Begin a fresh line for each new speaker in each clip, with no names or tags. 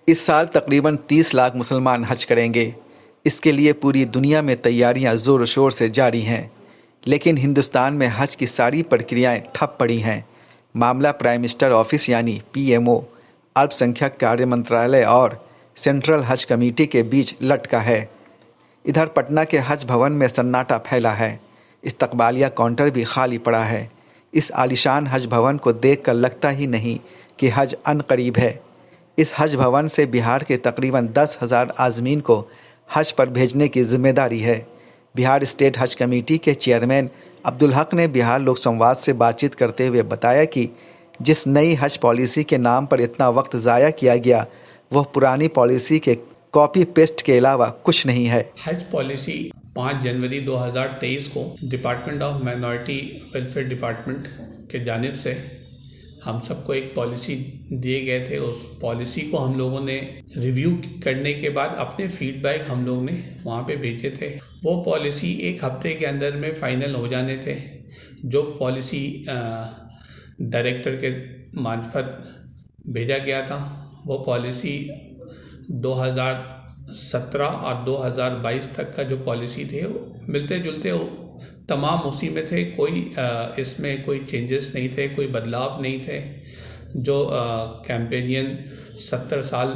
इस साल तकरीबन 30 लाख मुसलमान हज करेंगे। इसके लिए पूरी दुनिया में तैयारियां जोर शोर से जारी हैं। लेकिन हिंदुस्तान में हज की सारी प्रक्रियाएं ठप पड़ी हैं। मामला प्राइम मिनिस्टर ऑफिस यानी पीएमओ, अल्पसंख्यक कार्य मंत्रालय और सेंट्रल हज कमेटी के बीच लटका है। इधर पटना के हज भवन में सन्नाटा फैला है। इस्तकबालिया काउंटर भी खाली पड़ा है। इस आलीशान हज भवन को देखकर लगता ही नहीं कि हज अनकरीब है। इस हज भवन से बिहार के तकरीबन 10,000 आज़मीन को हज पर भेजने की जिम्मेदारी है। बिहार स्टेट हज कमेटी के चेयरमैन अब्दुल हक ने बिहार लोक संवाद से बातचीत करते हुए बताया कि जिस नई हज पॉलिसी के नाम पर इतना वक्त ज़ाया किया गया, वह पुरानी पॉलिसी के कॉपी पेस्ट के अलावा कुछ नहीं है।
हज पॉलिसी 5 जनवरी 2023 को department of minority welfare department के जानिब से हम सबको एक पॉलिसी दिए गए थे। उस पॉलिसी को हम लोगों ने रिव्यू करने के बाद अपने फीडबैक हम लोग ने वहाँ पे भेजे थे। वो पॉलिसी एक हफ्ते के अंदर में फाइनल हो जाने थे। जो पॉलिसी डायरेक्टर के मार्फत भेजा गया था, वो पॉलिसी 2017 और 2022 तक का जो पॉलिसी थे वो मिलते जुलते तमाम उसी में थे। कोई इसमें कोई चेंजेस नहीं थे, कोई बदलाव नहीं थे। जो कैंपेनियन 70 साल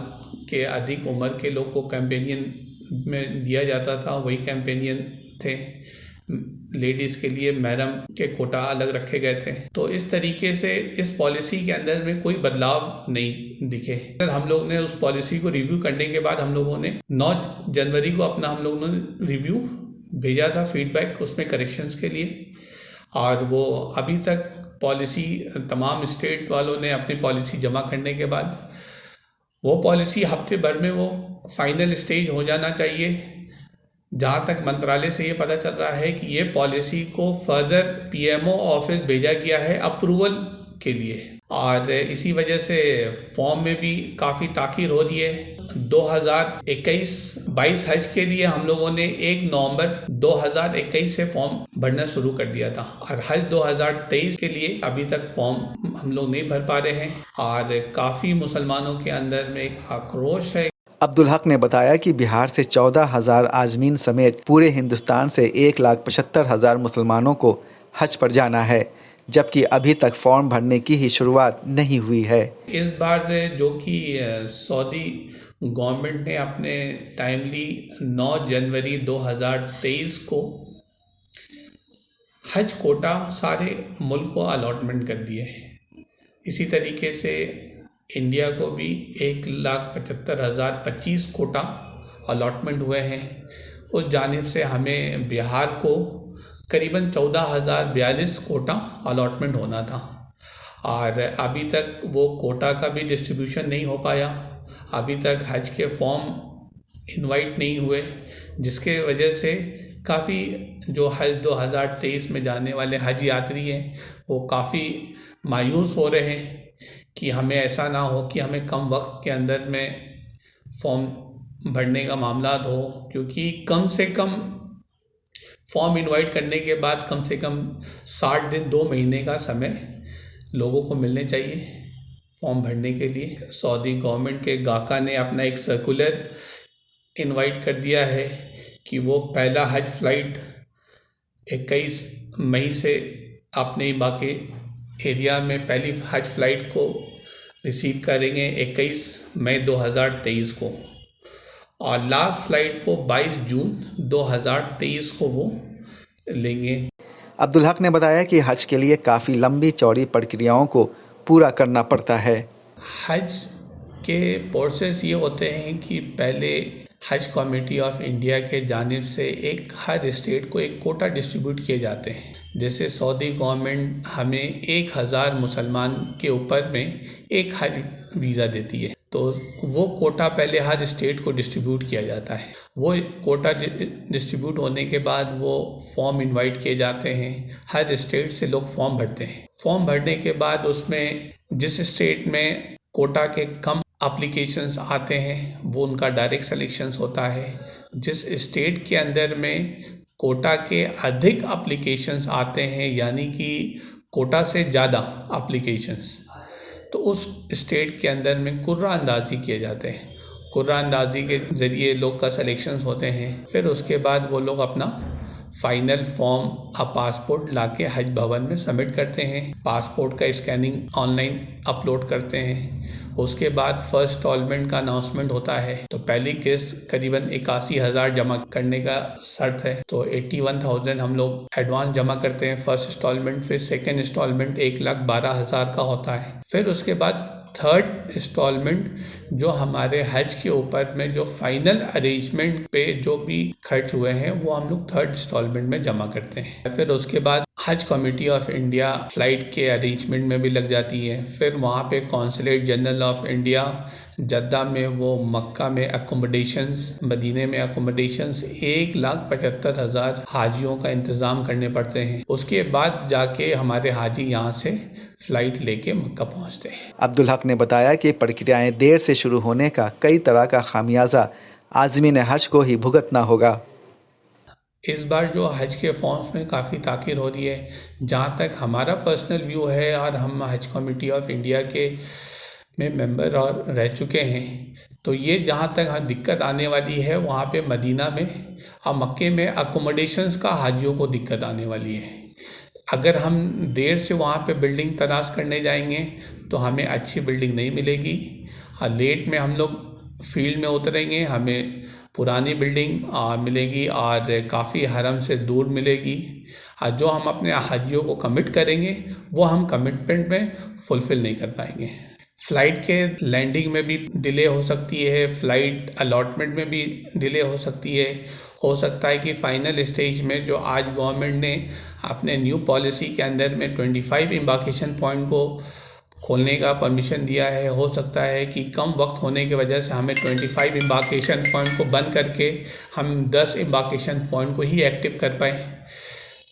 के अधिक उम्र के लोग को कैंपेनियन में दिया जाता था, वही कैंपेनियन थे। लेडीज़ के लिए महरम के कोटा अलग रखे गए थे। तो इस तरीके से इस पॉलिसी के अंदर में कोई बदलाव नहीं दिखे। हम लोग ने उस पॉलिसी को रिव्यू करने के बाद हम लोगों ने 9 जनवरी को अपना हम लोगों ने रिव्यू भेजा था, फीडबैक उसमें करेक्शंस के लिए। और वो अभी तक पॉलिसी तमाम स्टेट वालों ने अपनी पॉलिसी जमा करने के बाद वो पॉलिसी हफ्ते भर में वो फाइनल स्टेज हो जाना चाहिए। जहाँ तक मंत्रालय से ये पता चल रहा है कि ये पॉलिसी को फर्दर पीएमओ ऑफिस भेजा गया है अप्रूवल के लिए, और इसी वजह से फॉर्म में भी काफ़ी ताख़ीर हो रही है। 2021-22 हज के लिए हम लोगों ने 1 नवंबर 2021 से फॉर्म भरना शुरू कर दिया था, और हज 2023 के लिए अभी तक फॉर्म हम लोग नहीं भर पा रहे हैं। और काफ़ी मुसलमानों के अंदर में एक आक्रोश है।
अब्दुल हक ने बताया कि बिहार से 14,000 आज़मीन समेत पूरे हिंदुस्तान से 1,75,000 मुसलमानों को हज पर जाना है, जबकि अभी तक फॉर्म भरने की ही शुरुआत नहीं हुई है।
इस बार जो कि सऊदी गवर्नमेंट ने अपने टाइमली 9 जनवरी 2023 को हज कोटा सारे मुल्क को अलॉटमेंट कर दिए है। इसी तरीके से इंडिया को भी 1,75,025 कोटा अलॉटमेंट हुए हैं। उस जानिब से हमें बिहार को करीबन 14,042 कोटा अलॉटमेंट होना था, और अभी तक वो कोटा का भी डिस्ट्रीब्यूशन नहीं हो पाया। अभी तक हज के फॉर्म इनवाइट नहीं हुए, जिसके वजह से काफ़ी जो हज 2023 में जाने वाले हज यात्री हैं वो काफ़ी मायूस हो रहे हैं कि हमें ऐसा ना हो कि हमें कम वक्त के अंदर में फॉर्म भरने का मामला हो, क्योंकि कम से कम फॉर्म इनवाइट करने के बाद कम से कम 60 दिन 2 महीने का समय लोगों को मिलने चाहिए फॉर्म भरने के लिए। सऊदी गवर्नमेंट के गाका ने अपना एक सर्कुलर इनवाइट कर दिया है कि वो पहला हज फ्लाइट 21 मई से अपने बाकी एरिया में पहली हज फ्लाइट को रिसीव करेंगे 21 मई 2023 को, और लास्ट फ्लाइट वो 22 जून 2023 को वो लेंगे।
अब्दुल हक ने बताया कि हज के लिए काफ़ी लंबी चौड़ी प्रक्रियाओं को पूरा करना पड़ता है।
हज के प्रोसेस ये होते हैं कि पहले हज कमेटी ऑफ इंडिया के जानिब से एक हर स्टेट को एक कोटा डिस्ट्रीब्यूट किए जाते हैं। जैसे सऊदी गवर्नमेंट हमें 1,000 मुसलमान के ऊपर में एक हज वीज़ा देती है, तो वो कोटा पहले हर स्टेट को डिस्ट्रीब्यूट किया जाता है। वो कोटा डिस्ट्रीब्यूट होने के बाद वो फॉर्म इनवाइट किए जाते हैं। हर स्टेट से लोग फॉर्म भरते हैं। फॉर्म भरने के बाद उसमें जिस स्टेट में कोटा के कम एप्लीकेशंस आते हैं वो उनका डायरेक्ट सिलेक्शंस होता है। जिस स्टेट के अंदर में कोटा के अधिक एप्लीकेशंस आते हैं, यानी कि कोटा से ज़्यादा एप्लीकेशंस, तो उस स्टेट के अंदर में कुर्रा अंदाजी किए जाते हैं। कुरानंदाजी के ज़रिए लोग का सिलेक्शंस होते हैं। फिर उसके बाद वो लोग अपना फाइनल फॉर्म पासपोर्ट लाके हज भवन में सबमिट करते हैं। पासपोर्ट का स्कैनिंग ऑनलाइन अपलोड करते हैं। उसके बाद फर्स्ट इंस्टॉलमेंट का अनाउंसमेंट होता है। तो पहली किस्त करीबन 81,000 जमा करने का शर्त है, तो 81,000 हम लोग एडवांस जमा करते हैं फर्स्ट इंस्टॉलमेंट। फिर सेकेंड इंस्टॉलमेंट 1,12,000 का होता है। फिर उसके बाद थर्ड इंस्टॉलमेंट जो हमारे हज के ऊपर में जो फाइनल अरेंजमेंट पे जो भी खर्च हुए हैं वो हम लोग थर्ड इंस्टॉलमेंट में जमा करते हैं। फिर उसके बाद हज कमेटी ऑफ इंडिया फ़्लाइट के अरेंजमेंट में भी लग जाती है। फिर वहाँ पे consulate general of India Jeddah में, वो मक्का में अकोमोडेशंस, मदीने में अकोमोडेशंस 1,75,000 हाजियों का इंतज़ाम करने पड़ते हैं। उसके बाद जाके हमारे हाजी यहाँ से फ़्लाइट लेके मक्का पहुँचते हैं।
अब्दुल हक ने बताया कि प्रक्रियाएं देर से शुरू होने का कई तरह का खामियाजा आज़मीन हज को ही भुगतना होगा।
इस बार जो हज के फॉर्म्स में काफ़ी ताख़ीर हो रही है, जहाँ तक हमारा पर्सनल व्यू है, और हम हज कमेटी ऑफ इंडिया के में मेंबर और रह चुके हैं, तो ये जहाँ तक हाँ दिक्कत आने वाली है वहाँ पे मदीना में और मक्के में अकोमोडेशंस का हाजियों को दिक्कत आने वाली है। अगर हम देर से वहाँ पे बिल्डिंग तलाश करने जाएंगे तो हमें अच्छी बिल्डिंग नहीं मिलेगी, और लेट में हम लोग फील्ड में उतरेंगे हमें पुरानी बिल्डिंग मिलेगी और काफ़ी हरम से दूर मिलेगी। और जो हम अपने हाजियों को कमिट करेंगे वो हम कमिटमेंट में फुलफ़िल नहीं कर पाएंगे। फ़्लाइट के लैंडिंग में भी डिले हो सकती है, फ़्लाइट अलॉटमेंट में भी डिले हो सकती है। हो सकता है कि फ़ाइनल स्टेज में जो आज गवर्नमेंट ने अपने न्यू पॉलिसी के अंदर में 25 एम्बार्केशन पॉइंट को खोलने का परमिशन दिया है, हो सकता है कि कम वक्त होने की वजह से हमें 25 एम्बार्केशन पॉइंट को बंद करके हम 10 एम्बार्केशन पॉइंट को ही एक्टिव कर पाएँ।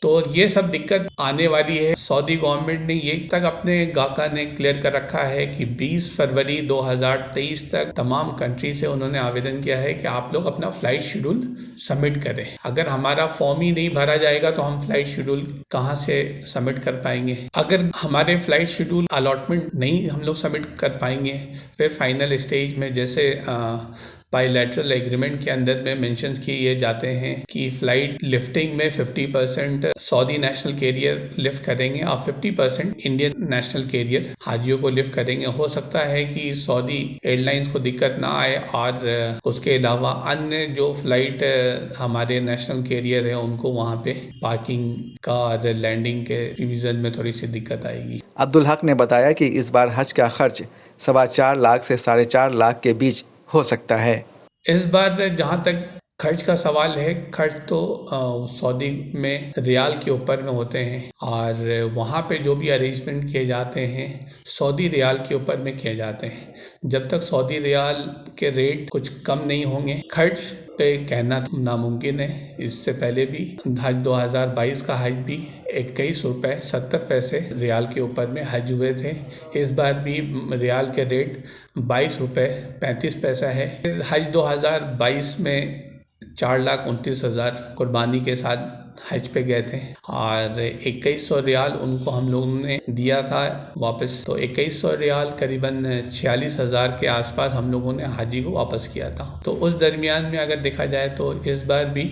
तो ये सब दिक्कत आने वाली है। सऊदी गवर्नमेंट ने ये तक अपने गाका ने क्लियर कर रखा है कि 20 फरवरी 2023 तक तमाम कंट्री से उन्होंने आवेदन किया है कि आप लोग अपना फ़्लाइट शेड्यूल सबमिट करें। अगर हमारा फॉर्म ही नहीं भरा जाएगा तो हम फ़्लाइट शेड्यूल कहाँ से सबमिट कर पाएंगे। अगर हमारे फ़्लाइट शेड्यूल अलॉटमेंट नहीं हम लोग सबमिट कर पाएंगे, फिर फाइनल स्टेज में जैसे बायलैटरल एग्रीमेंट के अंदर में मेंशंस किए जाते हैं कि फ़्लाइट लिफ्टिंग में 50% सऊदी नेशनल कैरियर लिफ्ट करेंगे और 50% इंडियन नेशनल कैरियर हाजियों को लिफ्ट करेंगे। हो सकता है कि सऊदी एयरलाइंस को दिक्कत ना आए, और उसके अलावा अन्य जो फ़्लाइट हमारे नेशनल कैरियर है उनको वहाँ पे पार्किंग का और लैंडिंग के रिवीजन में थोड़ी सी दिक्कत आएगी।
अब्दुल हक ने बताया कि इस बार हज का खर्च 4.25 लाख से 4.5 लाख के बीच हो सकता है।
इस बार जहाँ तक खर्च का सवाल है, खर्च तो सऊदी में रियाल के ऊपर में होते हैं, और वहाँ पे जो भी अरेंजमेंट किए जाते हैं सऊदी रियाल के ऊपर में किए जाते हैं। जब तक सऊदी रियाल के रेट कुछ कम नहीं होंगे, खर्च पे कहना तो नामुमकिन है। इससे पहले भी हज 2022 का हज भी 21 रुपये 70 पैसे रियाल के ऊपर में हज हुए थे। इस बार भी रियाल के रेट 22 रुपये 35 पैसा है। हज 2022 में 4,29,000 कुर्बानी के साथ हज पे गए थे, और 2100 रियाल उनको हम लोगों ने दिया था वापस। तो 2100 रियाल करीबन 46,000 के आसपास हम लोगों ने हाजी को वापस किया था। तो उस दरमियान में अगर देखा जाए तो इस बार भी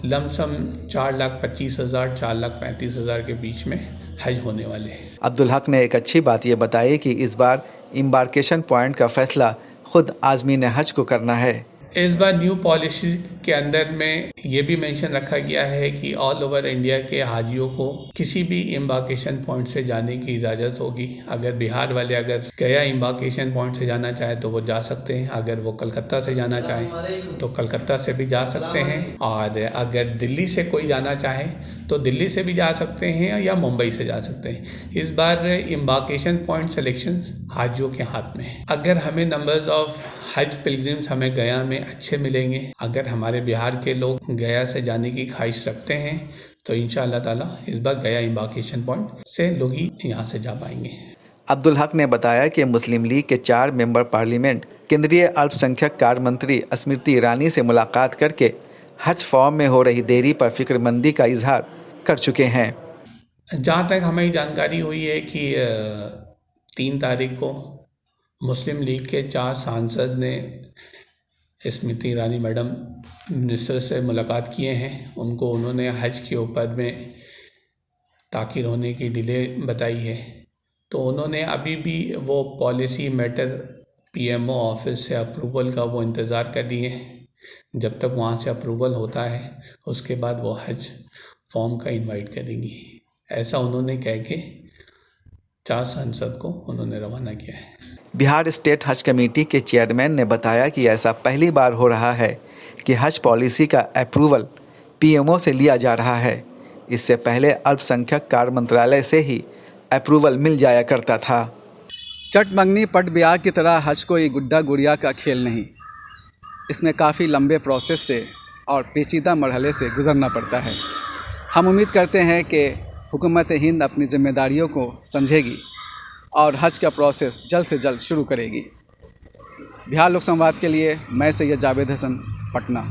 लमसम 4,25,000 4,35,000 के बीच में हज होने वाले हैं।
अब्दुल हक ने एक अच्छी बात ये बताई कि इस बार एम्बार्केशन पॉइंट का फैसला खुद आज़मीन हज को करना है।
इस बार न्यू पॉलिसी के अंदर में ये भी मेंशन रखा गया है कि ऑल ओवर इंडिया के हाजियों को किसी भी एम्बार्केशन पॉइंट से जाने की इजाज़त होगी। अगर बिहार वाले अगर गया एम्बार्केशन पॉइंट से जाना चाहे तो वो जा सकते हैं, अगर वो कलकत्ता से जाना चाहें तो कलकत्ता से भी जा सकते हैं, और अगर दिल्ली से कोई जाना चाहे तो दिल्ली से भी जा सकते हैं या मुंबई से जा सकते हैं। इस बार एम्बार्केशन पॉइंट सिलेक्शन हाजियों के हाथ में है। अगर हमें नंबर्स ऑफ हज पिलग्रिम्स हमें गया में अच्छे मिलेंगे, अगर हमारे बिहार के लोग गया से जाने की ख्वाहिश रखते हैं तो इंशाअल्लाह ताला इस बार गया एम्बार्केशन पॉइंट से लोग ही यहाँ से जा पाएंगे।
अब्दुल हक ने बताया कि मुस्लिम लीग के 4 मेंबर पार्लियामेंट केंद्रीय अल्पसंख्यक कार्य मंत्री स्मृति ईरानी से मुलाकात करके हज फॉर्म में हो रही देरी पर फिक्रमंदी का इजहार कर चुके हैं।
जहाँ तक हमें जानकारी हुई है कि 3 तारीख को मुस्लिम लीग के 4 सांसद ने स्मृति ईरानी मैडम मिनिस्टर से मुलाकात किए हैं। उन्होंने हज के ऊपर में ताख़िर होने की डिले बताई है। तो उन्होंने अभी भी वो पॉलिसी मैटर पीएमओ ऑफिस से अप्रूवल का वो इंतज़ार कर लिए हैं। जब तक वहाँ से अप्रूवल होता है उसके बाद वो हज फॉर्म का इनवाइट करेंगी, ऐसा उन्होंने कह के 4 सांसद को उन्होंने रवाना किया है।
बिहार स्टेट हज कमेटी के चेयरमैन ने बताया कि ऐसा पहली बार हो रहा है कि हज पॉलिसी का अप्रूवल पीएमओ से लिया जा रहा है। इससे पहले अल्पसंख्यक कार्य मंत्रालय से ही अप्रूवल मिल जाया करता था।
चट मंगनी पट ब्याह की तरह हज कोई गुड्डा गुड़िया का खेल नहीं। इसमें काफ़ी लंबे प्रोसेस से और पेचीदा मरहले से गुजरना पड़ता है। हम उम्मीद करते हैं कि हुकूमत हिंद अपनी जिम्मेदारियों को समझेगी और हज का प्रोसेस जल्द से जल्द शुरू करेगी। बिहार लोक संवाद के लिए मैं सैयद जावेद हसन, पटना।